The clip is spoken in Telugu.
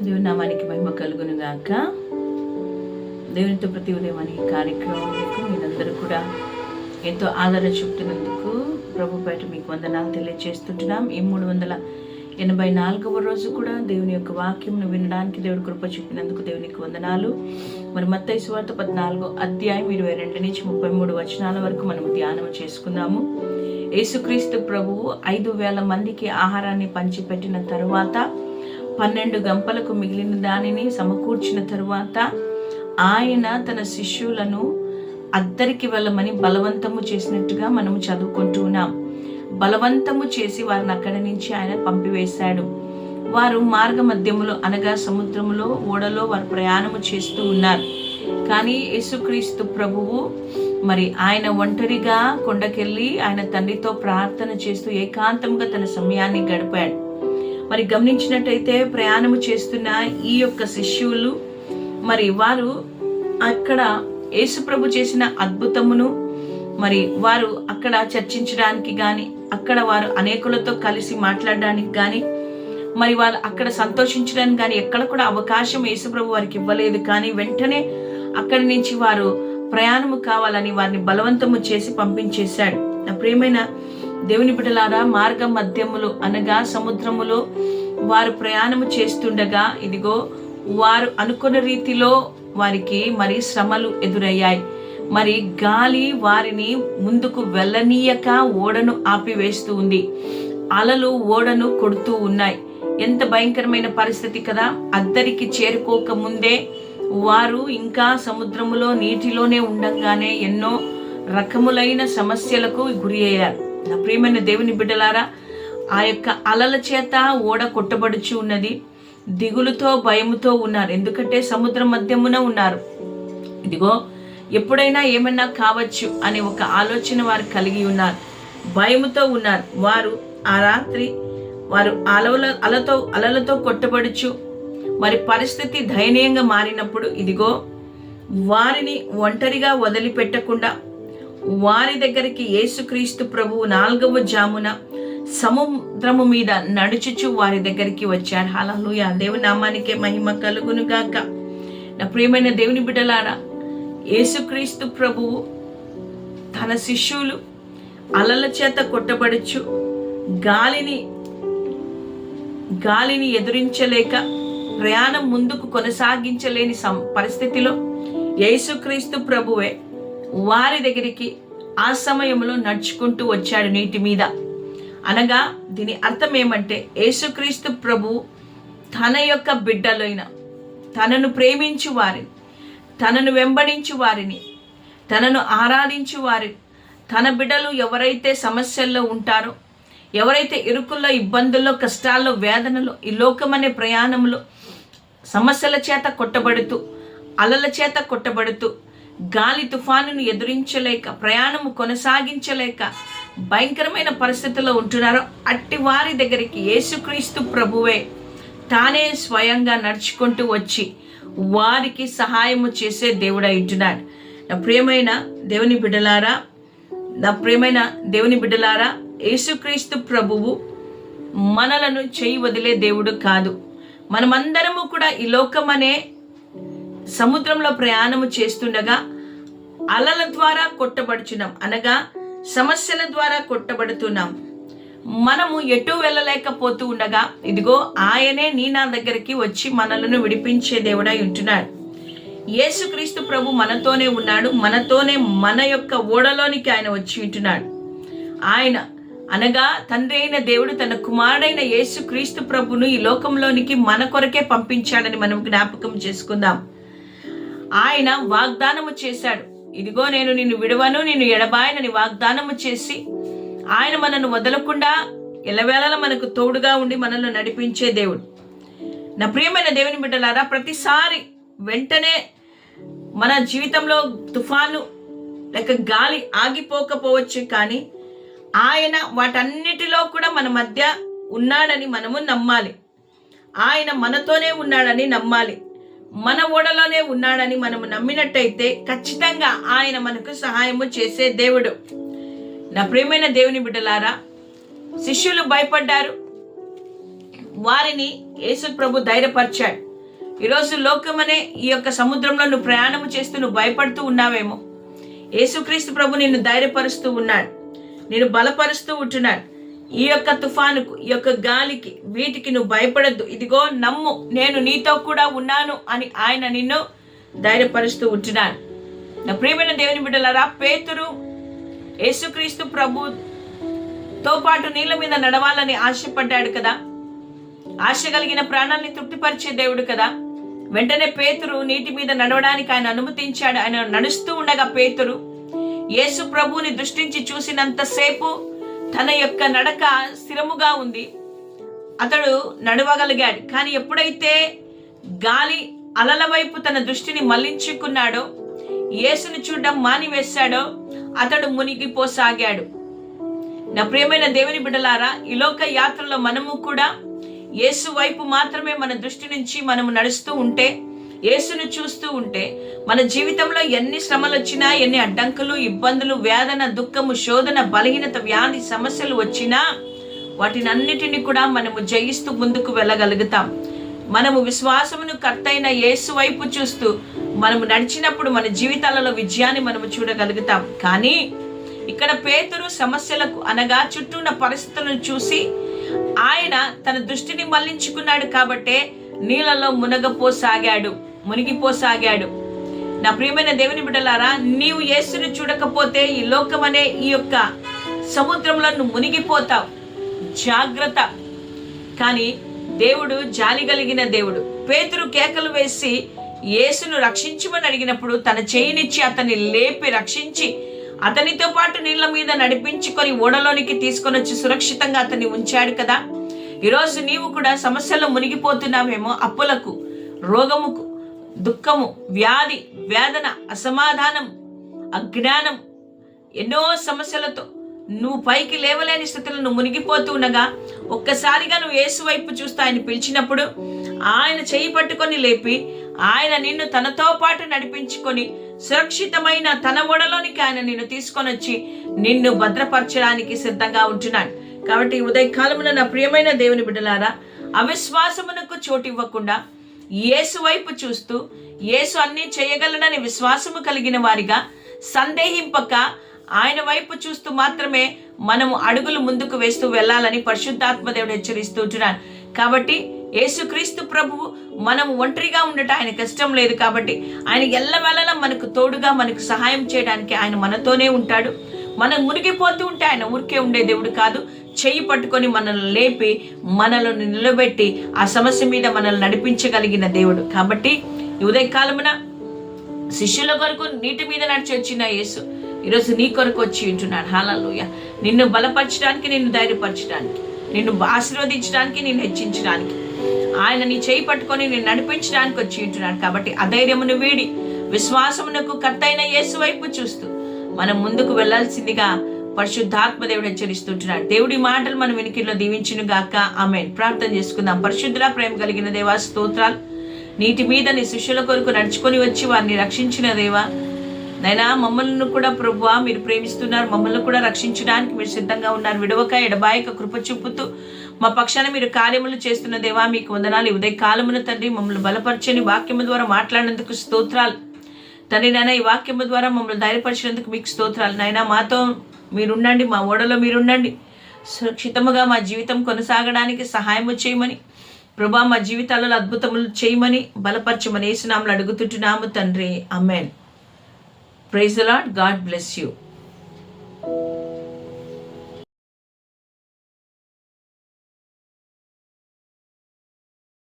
దేవుని నామానికి మహిమ కలుగును గాక. దేవునితో ప్రతి ఉదయం అనే కార్యక్రమాలకు మీరందరూ కూడా ఎంతో ఆదరణ చూపుతున్నందుకు ప్రభు బయట మీకు వందనాలు తెలియజేస్తుంటున్నాం. ఈ 384వ రోజు కూడా దేవుని యొక్క వాక్యంను వినడానికి దేవుడు కృప చూపినందుకు దేవునికి వందనాలు. మరి మత్తయి సువార్త 14వ అధ్యాయం 22 నుంచి 33 వచనాల వరకు మనం ధ్యానం చేసుకుందాము. యేసుక్రీస్తు ప్రభువు 5,000 మందికి ఆహారాన్ని పంచిపెట్టిన తరువాత 12 గంపలకు మిగిలిన దానిని సమకూర్చిన తరువాత ఆయన తన శిష్యులను అద్దరికి వెళ్ళమని బలవంతము చేసినట్టుగా మనము చదువుకుంటూ ఉన్నాం. బలవంతము చేసి వారిని అక్కడి నుంచి ఆయన పంపివేశాడు. వారు మార్గ మధ్యములో అనగా సముద్రములో ఓడలో వారు ప్రయాణము చేస్తూ ఉన్నారు. కానీ యేసుక్రీస్తు ప్రభువు మరి ఆయన ఒంటరిగా కొండకెళ్ళి ఆయన తండ్రితో ప్రార్థన చేస్తూ ఏకాంతంగా తన సమయాన్ని గడిపాడు. మరి గమనించినట్టయితే ప్రయాణము చేస్తున్న ఈ యొక్క శిష్యులు మరి వారు అక్కడ యేసు ప్రభు చేసిన అద్భుతమును మరి వారు అక్కడ చర్చించడానికి కానీ అక్కడ వారు అనేకులతో కలిసి మాట్లాడడానికి కానీ మరి వారు అక్కడ సంతోషించడానికి కానీ ఎక్కడ కూడా అవకాశం యేసు ప్రభు వారికి ఇవ్వలేదు. కానీ వెంటనే అక్కడి నుంచి వారు ప్రయాణము కావాలని వారిని బలవంతము చేసి పంపించేశాడు. నా ప్రియమైన దేవుని బిడ్డలారా, మార్గ మధ్యములో అనగా సముద్రములో వారు ప్రయాణము చేస్తుండగా ఇదిగో వారు అనుకున్న రీతిలో వారికి మరి శ్రమలు ఎదురయ్యాయి. మరి గాలి వారిని ముందుకు వెళ్ళనీయక ఓడను ఆపివేస్తూ ఉంది. అలలు ఓడను కొడుతూ ఉన్నాయి. ఎంత భయంకరమైన పరిస్థితి కదా. అద్దరికి చేరుకోక ముందే వారు ఇంకా సముద్రములో నీటిలోనే ఉండగానే ఎన్నో రకములైన సమస్యలకు గురి అయ్యారు. నా ప్రియమైన దేవుని బిడ్డలారా, ఆ యొక్క అలల చేత ఓడ కొట్టబడుచు ఉన్నది. దిగులుతో భయముతో ఉన్నారు. ఎందుకంటే సముద్ర మధ్యమున ఉన్నారు. ఇదిగో ఎప్పుడైనా ఏమన్నా కావచ్చు అనే ఒక ఆలోచన వారు కలిగి ఉన్నారు. భయముతో ఉన్నారు. వారు ఆ రాత్రి వారు అలలతో కొట్టబడుచు మరి పరిస్థితి దయనీయంగా మారినప్పుడు ఇదిగో వారిని ఒంటరిగా వదిలిపెట్టకుండా వారి దగ్గరికి యేసుక్రీస్తు ప్రభువు 4వ జామున సముద్రము మీద నడుచుచు వారి దగ్గరికి వచ్చారు. హల్లెలూయా. దేవుని నామానికే మహిమ కలుగును గాక. నా ప్రియమైన దేవుని బిడ్డలారా, యేసుక్రీస్తు ప్రభువు తన శిష్యులు అలల చేత కొట్టబడుచు గాలిని ఎదురించలేక ప్రయాణం ముందుకు కొనసాగించలేని పరిస్థితిలో యేసుక్రీస్తు ప్రభువే వారి దగ్గరికి ఆ సమయంలో నడుచుకుంటూ వచ్చాడు నీటి మీద. అనగా దీని అర్థం ఏమంటే యేసుక్రీస్తు ప్రభు తన యొక్క బిడ్డలైన తనను ప్రేమించు వారిని, తనను వెంబడించు వారిని, తనను ఆరాధించు వారిని, తన బిడ్డలు ఎవరైతే సమస్యల్లో ఉంటారో, ఎవరైతే ఇరుకుల్లో, ఇబ్బందుల్లో, కష్టాల్లో, వేదనలో, ఈ లోకమనే ప్రయాణంలో సమస్యల చేత కొట్టబడుతూ, అలల చేత కొట్టబడుతూ, గాలి తుఫానును ఎదురించలేక ప్రయాణము కొనసాగించలేక భయంకరమైన పరిస్థితుల్లో ఉంటున్నారో అట్టి వారి దగ్గరికి యేసుక్రీస్తు ప్రభువే తానే స్వయంగా నడుచుకుంటూ వచ్చి వారికి సహాయము చేసే దేవుడై ఉంటున్నాడు. నా ప్రియమైన దేవుని బిడ్డలారా, యేసుక్రీస్తు ప్రభువు మనలను చేయి వదిలే దేవుడు కాదు. మనమందరము కూడా ఈ లోకమనే సముద్రంలో ప్రయాణము చేస్తుండగా అలల ద్వారా కొట్టబడుచున్నాం, అనగా సమస్యల ద్వారా కొట్టబడుతున్నాం. మనము ఎటు వెళ్ళలేకపోతూ ఉండగా ఇదిగో ఆయనే నా దగ్గరికి వచ్చి మనలను విడిపించే దేవుడై ఉంటున్నాడు. యేసుక్రీస్తు ప్రభు మనతోనే ఉన్నాడు. మనతోనే మన యొక్క ఓడలోనికి ఆయన వచ్చి ఉంటున్నాడు. ఆయన అనగా తండ్రి అయిన దేవుడు తన కుమారుడైన యేసుక్రీస్తు ప్రభును ఈ లోకంలోనికి మన కొరకే పంపించాడని మనం జ్ఞాపకం చేసుకుందాం. ఆయన వాగ్దానము చేశాడు. ఇదిగో నేను నిన్ను విడువను, నిన్ను ఎడబాయనని వాగ్దానము చేసి ఆయన మనను వదలకుండా ఎల్లవేళలా మనకు తోడుగా ఉండి మనల్ని నడిపించే దేవుడు. నా ప్రియమైన దేవుని బిడ్డలారా, ప్రతిసారి వెంటనే మన జీవితంలో తుఫాను లేక గాలి ఆగిపోకపోవచ్చు, కానీ ఆయన వాటన్నిటిలో కూడా మన మధ్య ఉన్నాడని మనము నమ్మాలి. ఆయన మనతోనే ఉన్నాడని నమ్మాలి. మన ఓడలోనే ఉన్నాడని మనము నమ్మినట్టయితే ఖచ్చితంగా ఆయన మనకు సహాయము చేసే దేవుడు. నా ప్రియమైన దేవుని బిడ్డలారా, శిష్యులు భయపడ్డారు. వారిని యేసు ప్రభు ధైర్యపరిచాడు. ఈరోజు లోకమనే ఈ యొక్క సముద్రంలో నువ్వు ప్రయాణము చేస్తూ నువ్వు భయపడుతూ ఉన్నావేమో. యేసుక్రీస్తు ప్రభు నిన్ను ధైర్యపరుస్తూ ఉన్నాడు, నిన్ను బలపరుస్తూ ఉంటున్నాడు. ఈ యొక్క తుఫానుకు, ఈ యొక్క గాలికి, వీటికి నువ్వు భయపడద్దు. ఇదిగో నమ్ము, నేను నీతో కూడా ఉన్నాను అని ఆయన నిన్ను ధైర్యపరుస్తూ ఉంటున్నాడు. నా ప్రియమైన దేవుని బిడ్డలారా, పేతురు యేసుక్రీస్తు ప్రభుతో పాటు నీళ్ళ మీద నడవాలని ఆశపడ్డాడు కదా. ఆశ కలిగిన ప్రాణాన్ని తృప్తిపరిచే దేవుడు కదా. వెంటనే పేతురు నీటి మీద నడవడానికి ఆయన అనుమతించాడు. ఆయన నడుస్తూ ఉండగా పేతురు యేసు ప్రభువుని దృష్టించి చూసినంతసేపు తన యొక్క నడక స్థిరముగా ఉంది, అతడు నడవగలిగాడు. కానీ ఎప్పుడైతే గాలి అలల వైపు తన దృష్టిని మళ్లించుకున్నాడో, యేసుని చూడడం మానివేశాడో, అతడు మునిగిపోసాగాడు. నా ప్రియమైన దేవుని బిడ్డలారా, ఈ లోక యాత్రలో మనము కూడా యేసు వైపు మాత్రమే మన దృష్టి నుంచి మనము నడుస్తూ ఉంటే, యేసును చూస్తూ ఉంటే, మన జీవితంలో ఎన్ని శ్రమలు వచ్చినా, ఎన్ని అడ్డంకులు, ఇబ్బందులు, వేదన, దుఃఖము, శోధన, బలహీనత, వ్యాధి సమస్యలు వచ్చినా వాటిని అన్నిటిని కూడా మనము జయిస్తూ ముందుకు వెళ్ళగలుగుతాం. మనము విశ్వాసమును కర్తైన యేసు వైపు చూస్తూ మనము నడిచినప్పుడు మన జీవితాలలో విజయాన్ని మనము చూడగలుగుతాం. కానీ ఇక్కడ పేతురు సమస్యలకు అనగా చుట్టూ ఉన్న పరిస్థితులను చూసి ఆయన తన దృష్టిని మళ్లించుకున్నాడు కాబట్టే నీళ్ళలో మునిగిపోసాగాడు. నా ప్రియమైన దేవుని బిడ్డలారా, నీవు యేసుని చూడకపోతే ఈ లోకం అనే ఈ యొక్క సముద్రంలో నువ్వు మునిగిపోతావు. జాగ్రత్త. కానీ దేవుడు జాలి కలిగిన దేవుడు. పేతురు కేకలు వేసి యేసును రక్షించమని అడిగినప్పుడు తన చేయినిచ్చి అతన్ని లేపి రక్షించి అతనితో పాటు నీళ్ల మీద నడిపించుకొని ఓడలోనికి తీసుకొని వచ్చి సురక్షితంగా అతన్ని ఉంచాడు కదా. ఈరోజు నీవు కూడా సమస్యల్లో మునిగిపోతున్నావేమో. అప్పులకు, రోగముకు, దుఃఖము, వ్యాధి, వేదన, అసమాధానం, అజ్ఞానం, ఎన్నో సమస్యలతో నువ్వు పైకి లేవలేని స్థితిలో నువ్వు మునిగిపోతూ ఉండగా ఒక్కసారిగా నువ్వు యేసు వైపు చూస్తూ ఆయన పిలిచినప్పుడు ఆయన చేయి పట్టుకొని లేపి ఆయన నిన్ను తనతో పాటు నడిపించుకొని సురక్షితమైన తన ఓడలోనికి ఆయన నిన్ను తీసుకొని వచ్చి నిన్ను భద్రపరచడానికి సిద్ధంగా ఉంటున్నాడు. కాబట్టి ఉదయకాలమున నా ప్రియమైన దేవుని బిడ్డలారా, అవిశ్వాసమునకు చోటు ఇవ్వకుండా యేసు వైపు చూస్తూ యేసు అన్నీ చేయగలనని విశ్వాసము కలిగిన వారిగా సందేహింపక ఆయన వైపు చూస్తూ మాత్రమే మనము అడుగులు ముందుకు వేస్తూ వెళ్ళాలని పరిశుద్ధాత్మ దేవుడు హెచ్చరిస్తూ ఉంటున్నాడు. కాబట్టి యేసుక్రీస్తు ప్రభువు మనము ఒంటరిగా ఉండటం ఆయనకు ఇష్టం లేదు. కాబట్టి ఆయన ఎల్లవేళలా మనకు తోడుగా, మనకు సహాయం చేయడానికి ఆయన మనతోనే ఉంటాడు. మనం మునిగిపోతూ ఉంటే ఆయన ఊరికే ఉండే దేవుడు కాదు. చెయ్యి పట్టుకొని మనల్ని లేపి మనల్ని నిలబెట్టి ఆ సమస్య మీద మనల్ని నడిపించగలిగిన దేవుడు. కాబట్టి ఈ ఉదయకాలమున శిష్యుల కొరకు నీటి మీద నడిచి వచ్చిన యేసు ఈరోజు నీ కొరకు వచ్చి ఉంటున్నాడు. హల్లెలూయా. నిన్ను బలపరచడానికి, నిన్ను ధైర్యపరచడానికి, నిన్ను ఆశీర్వదించడానికి, నిన్ను హెచ్చించడానికి, ఆయన నీ చేయి పట్టుకొని నిన్ను నడిపించడానికి వచ్చి ఉంటున్నాడు. కాబట్టి అధైర్యమును వీడి విశ్వాసమునకు కర్తైన యేసు వైపు చూస్తూ మనం ముందుకు వెళ్లాల్సిందిగా పరిశుద్ధాత్మ దేవుడు హెచ్చరిస్తుంటున్నాడు. దేవుడి మాటలు మనం వెనుకలో దీవించును గాక. ఆమేన్. ప్రార్థన చేసుకుందాం. పరిశుద్ధుల ప్రేమ కలిగిన దేవా, స్తోత్రాలు. నీటి మీద నీ శిష్యుల కొరకు నడుచుకొని వచ్చి వారిని రక్షించిన దేవా, నైనా మమ్మల్ని కూడా ప్రభువా మీరు ప్రేమిస్తున్నారు. మమ్మల్ని కూడా రక్షించడానికి మీరు సిద్ధంగా ఉన్నారు. విడవక ఎడబాయక కృప చూపుతూ మా పక్షాన మీరు కార్యములు చేస్తున్న దేవా మీకు వందనాలు. ఉదయ కాలమున తండ్రి మమ్మల్ని బలపరచని వాక్యము ద్వారా మాట్లాడినందుకు స్తోత్రాలు తండ్రి. నాయన ఈ వాక్యము ద్వారా మమ్మల్ని ధైర్యపరిచినందుకు మీకు స్తోత్రాలు. నాయన మాతో మీరుండండి, మా ఓడలో మీరుండండి. సురక్షితముగా మా జీవితం కొనసాగడానికి సహాయము చేయమని ప్రభా, మా జీవితాలలో అద్భుతములు చేయమని బలపరచమని యేసునామములో అడుగుతుంటున్నాము తండ్రి. ఆమేన్. Praise the Lord. God bless you.